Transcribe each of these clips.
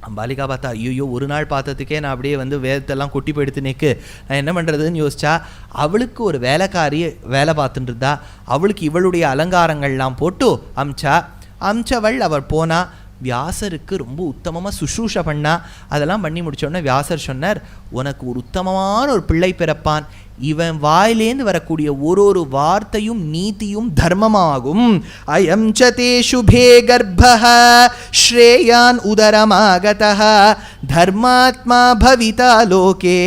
அம்பாலிகா பார்த்தா, ஐயோ ஒரு நாள் பார்த்ததுக்கே நான் அப்படியே வேதத்தெல்லாம் கொட்டி போயிடுத்து நேக்கு, நான் என்ன பண்ணுறதுன்னு யோசிச்சா, அவளுக்கு ஒரு வேலைக்காரி வேலை பார்த்துட்டு இருந்தா, அவளுக்கு இவளுடைய அலங்காரங்கள்லாம் போட்டு அம்ச்சவள் அவர் போனா. வியாசருக்கு ரொம்ப உத்தமமாக சுஷ்ரூஷை பண்ணா. அதெல்லாம் பண்ணி முடிச்சோடனே வியாசர் சொன்னார், உனக்கு ஒரு உத்தமமான ஒரு பிள்ளை பிறப்பான், இவன் வாயிலேந்து வரக்கூடிய ஒரு வார்த்தையும் நீதியும் தர்மமாகும். அயம் சதே சுபே கர்ப்பஹ ஸ்ரேயான் உதரமாகதஹ தர்மாத்மா பவிதா லோகே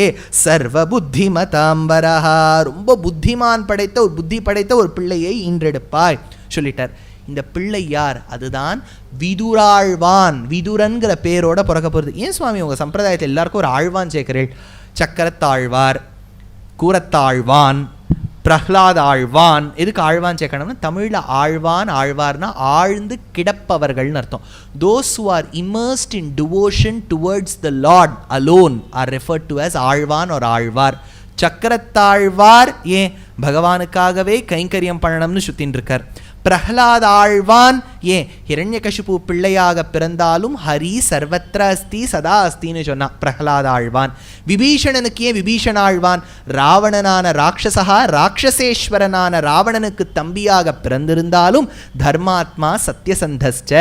சர்வ புத்திமதாம்பரஹ. ரொம்ப புத்திமான் படைத்த ஒரு புத்தி படைத்த ஒரு பிள்ளையை ஈன்றெடுப்பாய் சொல்லிட்டார். இந்த பிள்ளை யார்? அதுதான் விதுராழ்வான். விதுரன்கிற பேரோட பிறக்க போகிறது. ஏன் சுவாமி உங்கள் சம்பிரதாயத்தில் எல்லாருக்கும் ஒரு ஆழ்வான் சேர்க்கிறேன்? சக்கரத்தாழ்வார், கூரத்தாழ்வான், பிரஹ்லாத் ஆழ்வான். எதுக்கு ஆழ்வான் சேர்க்கணும்னா, தமிழில் ஆழ்வான் ஆழ்வார்னா ஆழ்ந்து கிடப்பவர்கள்னு அர்த்தம். Those who are immersed in devotion towards the Lord alone are referred to as Azhwan or Azhwar. Chakrathazhwar ஏன்? பகவானுக்காகவே கைங்கரியம் பண்ணணும்னு சுத்தின்னு இருக்கார். பிரஹ்லாத் ஆழ்வான் ஏன்? ஹிரண்யகசிபு பிள்ளையாக பிறந்தாலும் ஹரி சர்வத்ர அஸ்தி சதா அஸ்தின்னு சொன்னா பிரஹ்லாத் ஆழ்வான். விபீஷணனுக்கு ஏன் விபீஷண ஆழ்வான்? ராவணனான ராட்சசா ராட்சசேஸ்வரனான ராவணனுக்கு தம்பியாக பிறந்திருந்தாலும் தர்மாத்மா சத்யசந்தஸ்ச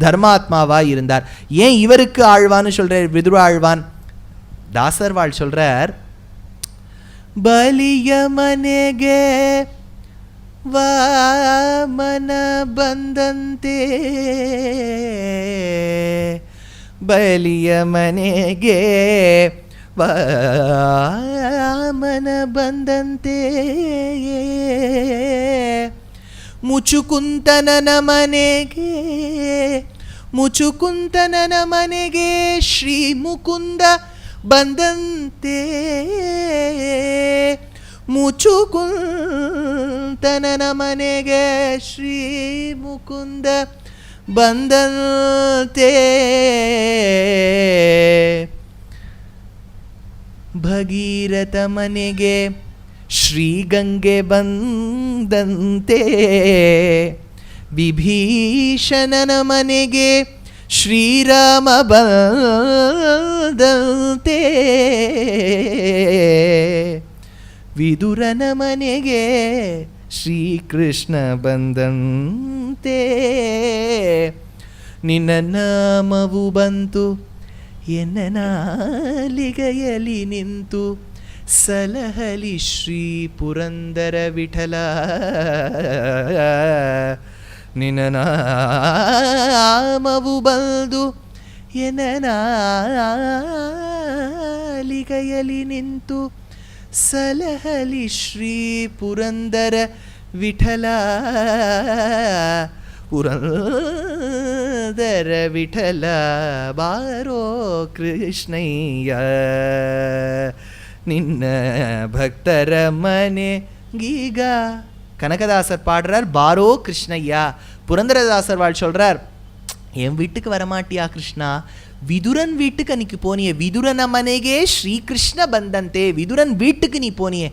தர்மாத்மாவாய் இருந்தார். ஏன் இவருக்கு ஆழ்வான்னு சொல்றார் விதுர ஆழ்வான்? தாசர்வாள் சொல்றார், ಬಲಿಯ ಮನೆಗೆ ವಾಮನ ಬಂದಂತೆ, ಬಲಿಯ ಮನೆಗೆ ವಾಮನ ಬಂದಂತೆ, ಮುಚುಕುಂತನನ ಮನೆಗೆ ಮುಚುಕುಂತನನ ಮನೆಗೆ ಶ್ರೀ ಮುಕುಂದ ಬಂದಂತೆ, ಮುಚುಕುಂತನನ ಮನೆಗೆ ಶ್ರೀ ಮುಕುಂದ ಬಂದಂತೆ, ಭಗೀರಥ ಮನೆಗೆ ಶ್ರೀಗಂಗೆ ಬಂದಂತೆ, ವಿಭೀಷಣನ ಮನೆಗೆ ಶ್ರೀರಾಮ ಬಂದಂತೆ, ವಿದುರನ ಮನೆಗೆ ಶ್ರೀಕೃಷ್ಣ ಬಂದಂತೆ, ನಿನ್ನ ನಾಮವು ಬಂತು ಎನ್ನ ನಾಲಿಗೆಯಲಿ ನಿಂತು, ಸಲಹಲಿ ಶ್ರೀ ಪುರಂದರ ವಿಠಲ, ನಿನ್ನ ನಾಮವು ಬಂದು ಎನ್ನ ನಾಲಿಗೆಯಲಿ ನಿಂತು, ಸಲಹಲಿ ಶ್ರೀ ಪುರಂದರ ವಿಠಲ, ಪುರಂದರ ವಿಠಲ ಬಾರೋ ಕೃಷ್ಣಯ್ಯ, ನಿನ್ನ ಭಕ್ತರ ಮನೆಗೀಗ. கனகதாசர் பாடுறார், பாரோ கிருஷ்ணய்யா. புரந்தரதாசர் வாழ் சொல்றார், என் வீட்டுக்கு வரமாட்டியா கிருஷ்ணா? விதுரன் வீட்டுக்கு அன்னைக்கு போனியே, விதுரன மனைகே ஸ்ரீகிருஷ்ண பந்தந்தே, விதுரன் வீட்டுக்கு நீ போனியே.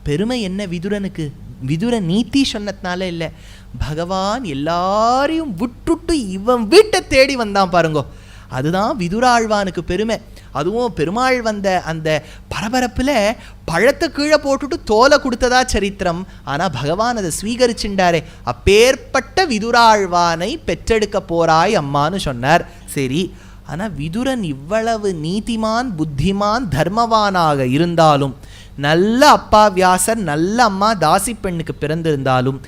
பெருமை என்ன விதுரனுக்கு? விதுரன் நீத்தி சொன்னதுனால இல்லை, பகவான் எல்லாரையும் விட்டுட்டு இவன் வீட்டை தேடி வந்தான் பாருங்கோ, அதுதான் விதுராழ்வானுக்கு பெருமை. அதுவும் பெருமாள் வந்த அந்த பரபரப்பில் பழத்தை கீழே போட்டுட்டு தோலை கொடுத்ததா சரித்திரம். ஆனால் பகவான் அதை ஸ்வீகரிச்சுண்டாரே, அப்பேற்பட்ட விதுராழ்வானை பெற்றெடுக்க போறாய் அம்மான்னு சொன்னார். சரி, ஆனால் விதுரன் இவ்வளவு நீதிமான் புத்திமான் தர்மவானாக இருந்தாலும், நல்ல அப்பா வியாசர் நல்ல அம்மா தாசி பெண்ணுக்கு பிறந்திருந்தாலும்,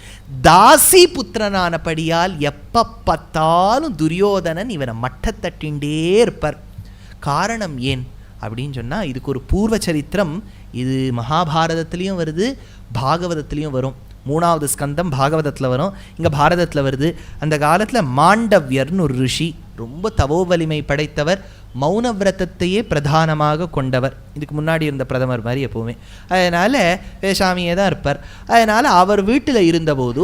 தாசி புத்திரனானபடியால் எப்போ பார்த்தாலும் துரியோதனன் இவனை மட்டத்தட்டின்றே இருப்பார். காரணம் ஏன் அப்படின்னு சொன்னால், இதுக்கு ஒரு பூர்வ சரித்திரம். இது மகாபாரதத்துலேயும் வருது, பாகவதத்துலேயும் வரும். 3வது ஸ்கந்தம் பாகவதத்தில் வரும், இங்கே பாரதத்தில் வருது. அந்த காலத்தில் மாண்டவ்யர்னு ஒரு ரிஷி, ரொம்ப தவோ வலிமை படைத்தவர், மௌன விரதத்தையே பிரதானமாக கொண்டவர். இதுக்கு முன்னாடி இருந்த பிரதமர் மாதிரி எப்போவுமே. அதனால் வேஷாமியே தான் இருப்பார். அதனால் அவர் வீட்டில் இருந்தபோது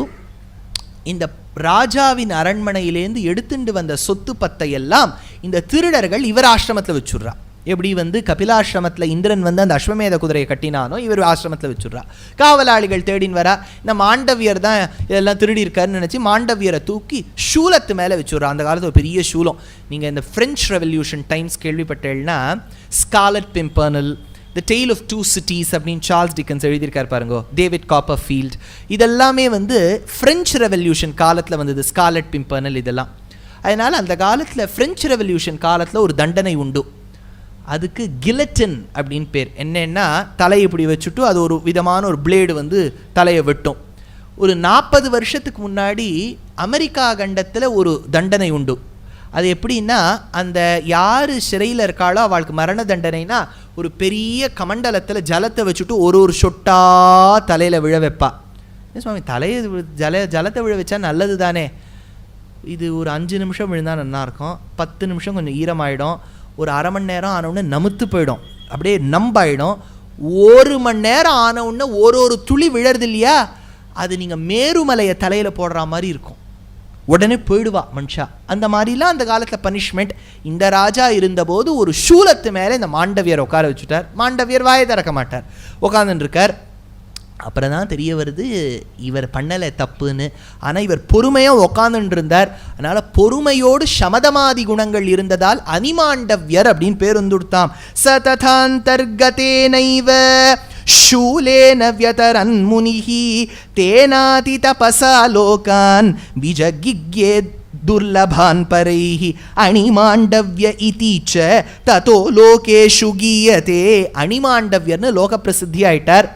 இந்த ராஜாவின் அரண்மனையிலேருந்து எடுத்துட்டு வந்த சொத்து பத்தையெல்லாம் இந்த திருடர்கள் இவர் ஆசிரமத்தில் வச்சுடுறா. எப்படி வந்து கபிலாசிரமத்தில் இந்திரன் வந்து அந்த அஸ்வமேத குதிரையை கட்டினானோ இவர் ஆசிரமத்தில் வச்சுட்றா. காவலாளிகள் தேடின்னு வரா. இந்த மாண்டவியர் தான் இதெல்லாம் திருடி இருக்காருன்னு நினச்சி மாண்டவியரை தூக்கி சூலத்து மேலே வச்சுட்றா. அந்த காலத்தில் ஒரு பெரிய சூலம். நீங்கள் இந்த ஃப்ரெஞ்ச் ரெவல்யூஷன் டைம்ஸ் கேள்விப்பட்டேன்னா Scarlet Pimpernel, the tale of two cities அப்படின்னு சார்ல்ஸ் டிக்கன்ஸ் எழுதியிருக்கார் பாருங்க, டேவிட் காப்பர்ஃபீல்ட், இதெல்லாமே வந்து ஃப்ரெஞ்ச் ரெவல்யூஷன் காலத்தில் வந்தது. ஸ்கார்லட் பிம்பர்னல் இதெல்லாம். அதனால் அந்த காலத்தில் ஃப்ரெஞ்ச் ரெவல்யூஷன் காலத்தில் ஒரு தண்டனை உண்டு. அதுக்கு கிலட்டின் அப்படின்னு பேர். என்னென்னா தலையை இப்படி வச்சுட்டு அது ஒரு விதமான ஒரு பிளேடு வந்து தலையை வெட்டும். ஒரு 40 வருஷத்துக்கு முன்னாடி அமெரிக்கா கண்டத்தில் ஒரு தண்டனை உண்டு. அது எப்படின்னா, அந்த யார் சிறையில் இருக்காளோ அவளுக்கு மரண தண்டனைனா ஒரு பெரிய கமண்டலத்தில் ஜலத்தை வச்சுட்டு ஒரு சொட்டா தலையில் விழ வைப்பா. சுவாமி தலையை ஜலத்தை விழ வச்சா நல்லது தானே. இது ஒரு 5 நிமிஷம் விழுந்தால் நல்லாயிருக்கும், 10 நிமிஷம் கொஞ்சம் ஈரமாயிடும், ஒரு அரை மணி நேரம் ஆனவுடனே நமுத்து போயிடும், அப்படியே நம்பாயிடும். 1 மணி நேரம் ஆனவுடனே ஒரு துளி விழறது இல்லையா, அது நீங்கள் மேருமலையை தலையில் போடுற மாதிரி இருக்கும். உடனே போயிடுவா மனுஷா. அந்த மாதிரிலாம் அந்த காலத்தில் பனிஷ்மெண்ட். இந்த ராஜா இருந்தபோது ஒரு சூலத்து மேலே இந்த மாண்டவியர் உட்கார வச்சுட்டார். மாண்டவியர் வாயை திறக்க மாட்டார், உட்காந்துருக்கார். அப்புறம் தான் தெரிய வருது இவர் பண்ணலை தப்புன்னு. ஆனால் இவர் பொறுமையாக உட்காந்துட்டு இருந்தார். அதனால் பொறுமையோடு சமதமாதி குணங்கள் இருந்ததால் அனிமாண்டவ்யர் அப்படின்னு பேர் வந்துடுத்தாம். சததாந்தர்கதேனைவ शूलेन व्यतरन् मुनिः तेनाति तपसा लोकान् विजगिग्ये दुर्लभान् परैः अणिमाण्डव्य इति च ततो लोकेषु गीयते. அணிமாண்டவ்யர்னு லோக பிரசித்தி ஆயிட்டார்.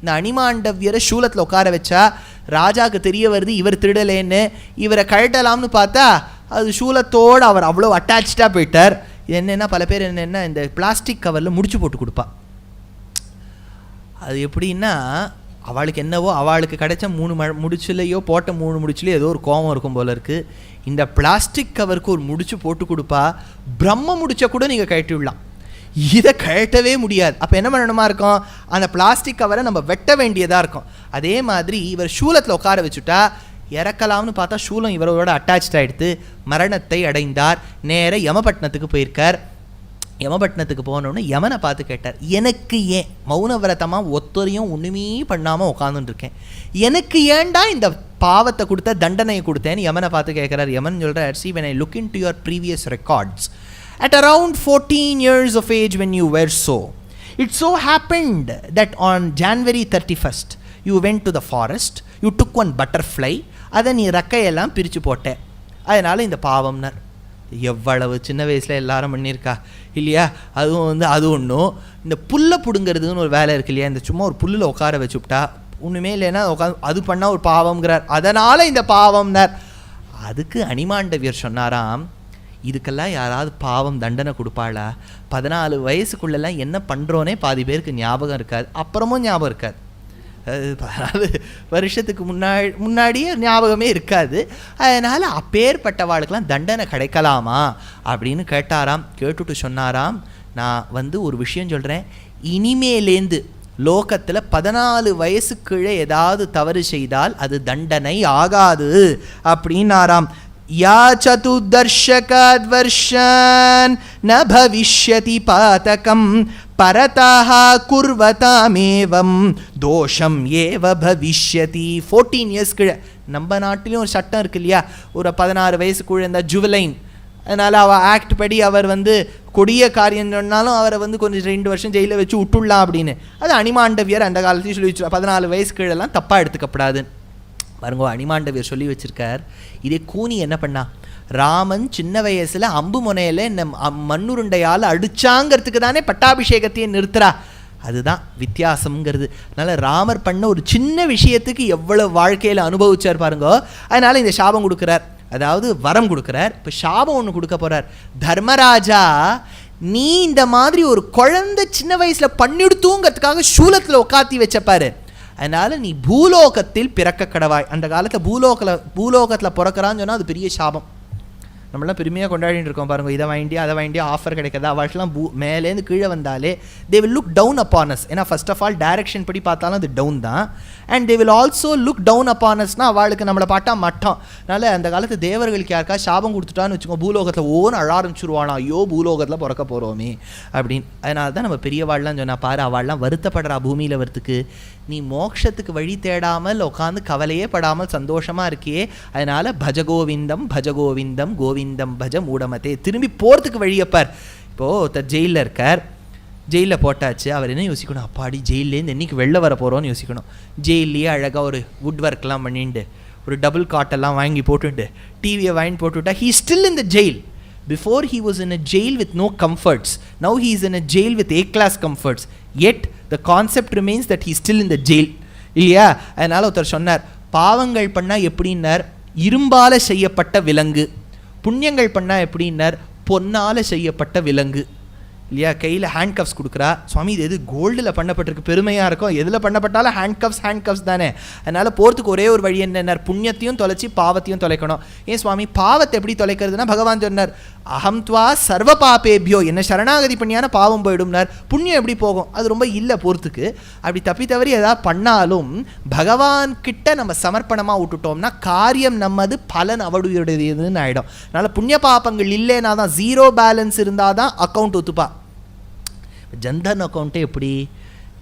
இந்த அணிமாண்டவ்யரை சூலத்தில் உட்கார வச்சா ராஜாவுக்கு தெரிய வருது இவர் திருடலேன்னு. இவரை கழட்டலாம்னு பார்த்தா அது சூலத்தோடு அவர் அவ்வளோ அட்டாச்சாக போயிட்டார். இது என்னென்னா பல பேர் என்னென்னா இந்த பிளாஸ்டிக் கவரில் முடிச்சு போட்டு கொடுப்பா. அது எப்படின்னா அவளுக்கு என்னவோ அவளுக்கு கிடைச்ச 3 முடிச்சுலையோ போட்ட 3 முடிச்சுலையோ ஏதோ ஒரு கோபம் இருக்கும் போல இருக்குது. இந்த பிளாஸ்டிக் கவருக்கு ஒரு முடிச்சு போட்டு கொடுப்பா. பிரம்ம முடிச்ச கூட நீங்கள் கழட்டி விடலாம், இதை கழட்டவே முடியாது. அப்போ என்ன பண்ணணுமா இருக்கும், அந்த பிளாஸ்டிக் கவரை நம்ம வெட்ட வேண்டியதாக இருக்கும். அதே மாதிரி இவர் சூலத்தில் உட்கார வச்சுட்டா இறக்கலாம்னு பார்த்தா சூலம் இவரோட அட்டாச் ஆகிடுத்து. மரணத்தை அடைந்தார். நேர யமபட்டினத்துக்கு போயிருக்கார். யமபட்டினத்துக்கு போனோன்னு யமனை பார்த்து கேட்டார், எனக்கு ஏன் மௌனவிரதமாக ஒத்தரையும் ஒன்றுமே பண்ணாமல் உட்காந்துட்டுருக்கேன், எனக்கு ஏன்டா இந்த பாவத்தை கொடுத்த தண்டனையை கொடுத்தேன்னு யமனை பார்த்து கேட்குறார். யமன் சொல்கிறார், see when I look into your previous records at around 14 years of age when you were so, it so happened that on January 31st you went to the forest, you took one butterfly, அதை நீ ரெக்கையெல்லாம் பிரித்து போட்ட, அதனால் இந்த பாவம்னார். எவ்வளவு சின்ன வயசில் எல்லாரும் பண்ணியிருக்கா இல்லையா. அதுவும் வந்து அது ஒன்றும் இந்த புல்லை பிடுங்கிறதுன்னு ஒரு வேலை இருக்கு இல்லையா. இந்த சும்மா ஒரு புல்லில் உட்கார வச்சுவிட்டா ஒன்றுமே இல்லைன்னா உட்காந்து அது பண்ணால் ஒரு பாவம்ங்கிறார். அதனால் இந்த பாவம்னார். அதுக்கு அணிமாண்டவியர் சொன்னாராம், இதுக்கெல்லாம் யாராவது பாவம் தண்டனை கொடுப்பாளா? 14 வயசுக்குள்ளெல்லாம் என்ன பண்ணுறோன்னே பாதி பேருக்கு ஞாபகம் இருக்காது, அப்புறமும் ஞாபகம் இருக்காது. 14 வருஷத்துக்கு முன்னாடியே ஞாபகமே இருக்காது. அதனால் அப்பேற்பட்டவாளுக்கெல்லாம் தண்டனை கிடைக்கலாமா அப்படின்னு கேட்டாராம். கேட்டுட்டு சொன்னாராம், நான் வந்து ஒரு விஷயம் சொல்கிறேன், இனிமேலேந்து லோகத்தில் 14 வயசுக்குள்ளே ஏதாவது தவறு செய்தால் அது தண்டனை ஆகாது அப்படின்னாராம். யா சதுர்தர்ஷகாத் வர்ஷான் ந பவிஷ்யதி பாதகம் பரதாஹ குர்வதாமேவம் தோஷம் ஏவ பவிஷ்யதி. 14 இயர்ஸ் கீழே நம்ம நாட்டிலையும் ஒரு சட்டம் இருக்கு இல்லையா, ஒரு 16 வயசுக்குள்ள இருந்தால் ஜுவலைன். அதனால் அவள் ஆக்ட் படி அவர் வந்து கொடிய காரியம் சொன்னாலும் அவரை வந்து கொஞ்சம் 2 வருஷம் ஜெயிலில் வச்சு விட்டுடலாம் அப்படின்னு. அது அணிமாண்டவியர் அந்த காலத்தையும் சொல்லி வச்சு 14 வயசு கீழெல்லாம் தப்பாக எடுத்துக்கப்படாது. பாருங்க, அணிமாண்டவியர் சொல்லி வச்சிருக்கார். இதே கூனி என்ன பண்ணா, ராமன் சின்ன வயசில் அம்பு முனையில் இந்த மண்ணுருண்டையால் அடிச்சாங்கிறதுக்கு தானே பட்டாபிஷேகத்தையே நிறுத்துறா. அதுதான் வித்தியாசம்ங்கிறது. அதனால் ராமர் பண்ண ஒரு சின்ன விஷயத்துக்கு எவ்வளோ வாழ்க்கையில் அனுபவிச்சார் பாருங்க. அதனால் இந்த சாபம் கொடுக்குறார், அதாவது வரம் கொடுக்குறார். இப்போ சாபம் ஒன்று கொடுக்க போகிறார். தர்மராஜா, நீ இந்த மாதிரி ஒரு குழந்தை சின்ன வயசில் பண்ணிடுத்தூங்கிறதுக்காக சூலத்தில் உட்காத்தி வச்சப்பாரு, அதனால் நீ பூலோகத்தில் பிறக்க கடவாய். அந்த காலத்தில் பூலோகத்தில் பிறக்கிறான்னு சொன்னால் அது பெரிய சாபம். நம்மளாம் பெருமையாக கொண்டாடிட்டு இருக்கோம் பாருங்கள், இதை வாங்கிட்டியா அதை வாங்கிட்டியா ஆஃபர் கிடைக்காது. அவளுக்குலாம் மேலேருந்து கீழே வந்தாலே they will look down upon us. ஏன்னா ஃபர்ஸ்ட் ஆஃப் ஆல் டைரக்ஷன் படி பார்த்தாலும் அது டவுன் தான். And they will also look down upon அஸ்னா அவளுக்கு நம்மளை பாட்டா மட்டம். அதனால் அந்த காலத்து தேவர்களுக்கு யாருக்கா சாபம் கொடுத்துட்டான்னு வச்சுக்கோங்க, பூலோகத்தில் ஓன்னு அழ ஆரம்பிச்சுருவானா, ஐயோ பூலோகத்தில் பிறக்க போகிறோமே அப்படின்னு. அதனால தான் நம்ம பெரியவாள்லாம் சொன்னா பாரு, அவள்லாம் வருத்தப்படுறா பூமியில் வரத்துக்கு. நீ மோட்சத்துக்கு வழி தேடாமல் உட்காந்து கவலையே படாமல் சந்தோஷமாக இருக்கியே, அதனால் பஜகோவிந்தம் பஜகோவிந்தம் கோவிந்தம் பஜ மூடமத்தே. திரும்பி போகிறதுக்கு வழியப்பார். இப்போது ஜெயிலில் இருக்கார், ஜெயிலில் போட்டாச்சு. அவர் என்ன யோசிக்கணும், அப்பாடி ஜெயிலேருந்து என்றைக்கு வெளில வர போகிறோன்னு யோசிக்கணும். ஜெயிலே அழகாக ஒரு வுட் ஒர்க்லாம் பண்ணிட்டு ஒரு டபுள் காட்டெல்லாம் வாங்கி போட்டுட்டு டிவியை வாங்கி போட்டுவிட்டா he still in the jail. Before he was in a jail with no comforts. Now he is in a jail with A-class comforts. Yet the concept remains that he is still in the jail. இல்லையா? அதனால் ஒருத்தர் சொன்னார், பாவங்கள் பண்ணால் எப்படின்னார் இரும்பால் செய்யப்பட்ட விலங்கு, புண்ணியங்கள் பண்ணால் எப்படின்னார் பொன்னால் செய்யப்பட்ட விலங்கு. இல்லையா? கையில் ஹேண்ட் கப்ஸ் கொடுக்குறா. சுவாமி இது எது கோல்டில் பண்ணப்பட்டிருக்கு, பெருமையாக இருக்கும். எதில் பண்ணப்பட்டாலும் ஹேண்ட் கப்ஸ் தானே. அதனால் போகிறதுக்கு ஒரே ஒரு வழி என்ன, புண்ணியத்தையும் தொலைச்சி பாவத்தையும் தொலைக்கணும். ஏன் சுவாமி பாவத்தை எப்படி தொலைக்கிறதுனா, பகவான் சொன்னார் அகம் துவா சர்வ பாபேபியோ, என்ன சரணாகதி பண்ணியான பாவம் போயிடும்னார். புண்ணியம் எப்படி போகும், அது ரொம்ப இல்லை போகிறதுக்கு. அப்படி தப்பி தவறி எதாவது பண்ணாலும் பகவான் கிட்ட நம்ம சமர்ப்பணமாக விட்டுட்டோம்னா காரியம் நம்மது, பலன் அவளுடையதுன்னு ஆகிடும். அதனால் புண்ணிய பாப்பங்கள் இல்லைன்னா தான், ஜீரோ பேலன்ஸ் இருந்தால் தான் அக்கௌண்ட் ஒத்துப்பா. ஜன்தன் அக்கௌண்ட்டே எப்படி,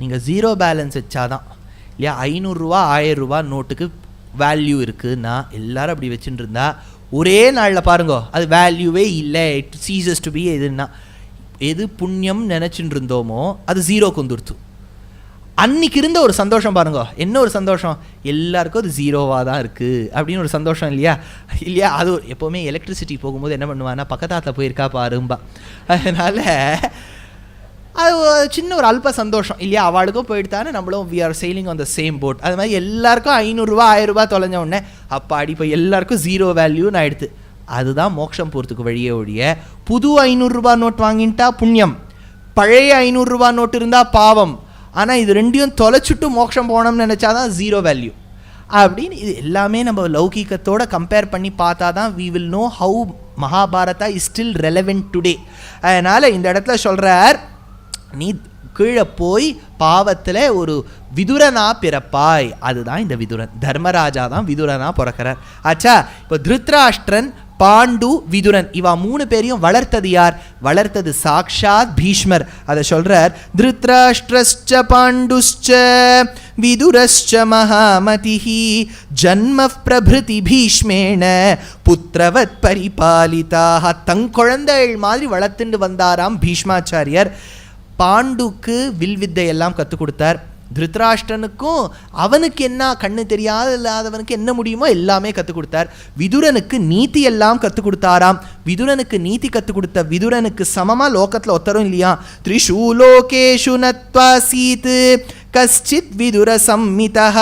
நீங்கள் ஜீரோ பேலன்ஸ் வச்சாதான் இல்லையா. 500 ரூபா 1000 ரூபா நோட்டுக்கு வேல்யூ இருக்குன்னா எல்லாரும் அப்படி வச்சுட்டு இருந்தா ஒரே நாளில் பாருங்க அது வேல்யூவே இல்லை, இட் சீசஸ் டு பி. எதுன்னா எது புண்ணியம் நினச்சிட்டு இருந்தோமோ அது ஜீரோக்கு வந்துடுத்து. அன்னைக்கு இருந்த ஒரு சந்தோஷம் பாருங்க, என்ன ஒரு சந்தோஷம், எல்லாருக்கும் அது ஜீரோவாக தான் இருக்குது அப்படின்னு ஒரு சந்தோஷம் இல்லையா. இல்லையா, அது எப்போவுமே எலக்ட்ரிசிட்டி போகும்போது என்ன பண்ணுவான்னா பக்கத்தாத்தில் போயிருக்கா பாரும்பா. அதனால் அது சின்ன ஒரு அல்ப சந்தோஷம் இல்லையா. அவளுக்கும் போயிட்டு நம்மளும் we are sailing on the same boat. அது மாதிரி எல்லாருக்கும் 500 ரூபா 1000 ரூபா தொலைஞ்ச உடனே அப்பாடி இப்போ எல்லாருக்கும் ஜீரோ வேல்யூன்னு ஆயிடுது. அதுதான் மோட்சம் போகிறதுக்கு வழியே ஒழிய புது 500 ரூபா நோட் வாங்கிட்டா புண்ணியம், பழைய 500 ரூபா நோட்டு இருந்தால் பாவம். ஆனால் இது ரெண்டையும் தொலைச்சிட்டு மோட்சம் போனோம்னு நினச்சாதான் ஜீரோ வேல்யூ அப்படின்னு. இது எல்லாமே நம்ம லௌகீகத்தோட கம்பேர் பண்ணி பார்த்தா தான் we will know how Mahabharata is still relevant today. அதனால் இந்த இடத்துல சொல்கிறார், நீ கீழே போய் பாவத்தில் ஒரு விதுரனா பிறப்பாய். அதுதான் இந்த விதுரன், தர்மராஜா தான் விதுரனா பிறக்கிறார். ஆச்சா, இப்போ திருத்ராஷ்டிரன், பாண்டு, விதுரன் இவா 3 பேரையும் வளர்த்தது யார்? வளர்த்தது சாக்ஷாத் பீஷ்மர். அதை சொல்றார், திருத்ராஷ்டிரஸ்ச பாண்டுஸ்ச விதுரஸ்ச மகாமதிஹி ஜன்ம பிரபிருதி பீஷ்மேன புத்திரவத் பரிபாலிதாக. தங்குழந்தைகள் மாதிரி வளர்த்துண்டு வந்தாராம் பீஷ்மாச்சாரியர். பாண்டுக்கு வில்வித்தை எல்லாம் கற்றுக் கொடுத்தார். திருத்ராஷ்டிரனுக்கும் அவனுக்கு என்ன கண்ணு தெரியாத இல்லாதவனுக்கு என்ன முடியுமோ எல்லாமே கற்றுக் கொடுத்தார். விதுரனுக்கு நீதி எல்லாம் கற்றுக் கொடுத்தாராம். விதுரனுக்கு நீதி கற்றுக் கொடுத்த விதுரனுக்கு சமமாக லோகத்தில் ஒத்தரும் இல்லையா. த்ரிஷூ லோகேஷு நத்வாசீத் கஷ்சித் விதுர சம்மிதஹ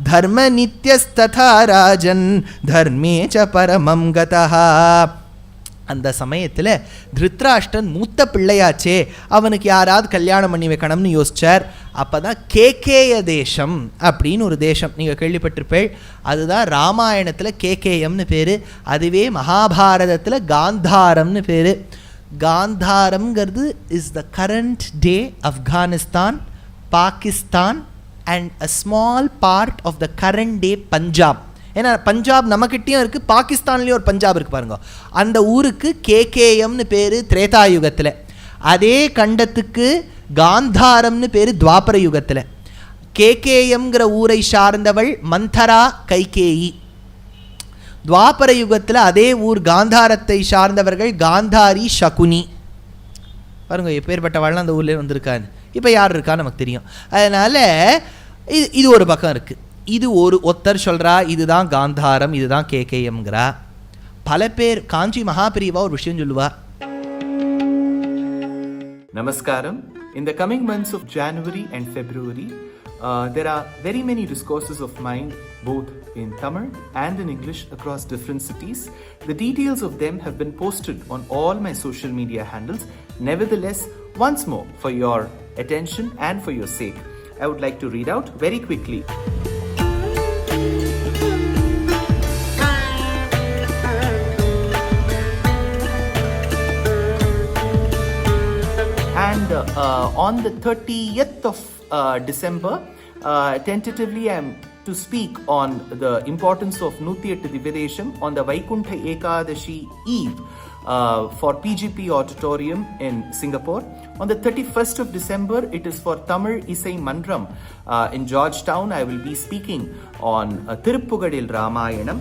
தர்ம நித்யஸ்ததா ராஜன் தர்மே ச பரமம் கதஹ. அந்த சமயத்தில் திருத்ராஷ்டிரன் மூத்த பிள்ளையாச்சே, அவனுக்கு யாராவது கல்யாணம் பண்ணி வைக்கணும்னு யோசிச்சார். அப்போ தான் கேகேய தேசம் அப்படின்னு ஒரு தேசம் நீங்கள் கேள்விப்பட்டிருப்பேள். அதுதான் ராமாயணத்தில் கேகேயம்னு பேர், அதுவே மகாபாரதத்தில் காந்தாரம்னு பேர். காந்தாரம்ங்கிறது is the current day Afghanistan, Pakistan and a small part of the current day Punjab. ஏன்னா பஞ்சாப் நம்மக்கிட்டேயும் இருக்குது, பாகிஸ்தான்லேயும் ஒரு பஞ்சாப் இருக்குது பாருங்க. அந்த ஊருக்கு கேகேயம்னு பேர் திரேதாயுகத்தில். அதே கண்டத்துக்கு காந்தாரம்னு பேர் துவாபர யுகத்தில். கேகேயம்ங்கிற ஊரை சார்ந்தவள் மந்தரா கைகேயி. துவாபர யுகத்தில் அதே ஊர் காந்தாரத்தை சார்ந்தவர்கள் காந்தாரி சகுனி. பாருங்க எப்பேற்பட்டவாள்லாம் அந்த ஊர்லேயே வந்திருக்கான்னு. இப்போ யார் இருக்கா நமக்கு தெரியும். அதனால் இது ஒரு பக்கம் இருக்குது. இது ஒருத்தர் சொல்கிறா இதுதான் காந்தாரம், இதுதான் கேகேயம்ங்கிறா. பல பேர் காஞ்சி மகாபிரிவா ஒரு விஷயம் சொல்லுவா. Namaskaram. In the coming months of January and February, there are very many discourses of mine, both in Tamil and in English, across different cities. The details of them have been posted on all my social media handles. Nevertheless, once more, for your attention and for your sake, I would like to read out very quickly. And on the 30th of December, tentatively I am to speak on the importance of Nutiyattu Divyadesham on the Vaikuntha Ekadashi Eve for PGP Auditorium in Singapore. On the 31st of December, it is for Tamil Isai Mandram in Georgetown. I will be speaking on Tiruppugadil Ramayanam.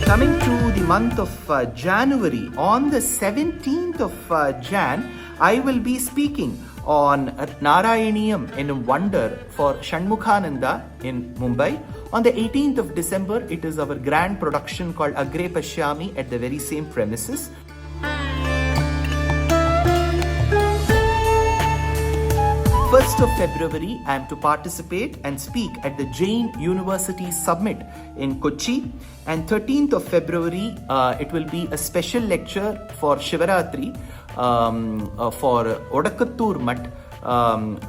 Coming to the month of January, on the 17th of Jan, I will be speaking on Narayaniyam in Wonder for Shanmukhananda in Mumbai. On the 18th of December, it is our grand production called Agre Pashyami at the very same premises. First of February, I am to participate and speak at the Jain University Summit in Kochi. And 13th of February, it will be a special lecture for Shivaratri for Odakattur Mutt,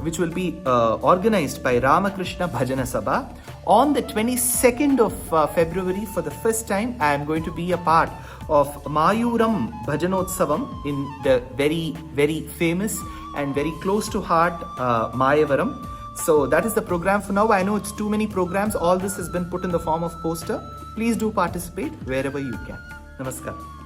which will be organized by Ramakrishna Bhajana Sabha. On the 22nd of February, for the first time, I am going to be a part of Mayuram Bhajanotsavam in the very, very famous and very close to heart Mayavaram. So that is the program for now. I know it's too many programs. All this has been put in the form of poster. Please do participate wherever you can. Namaskar.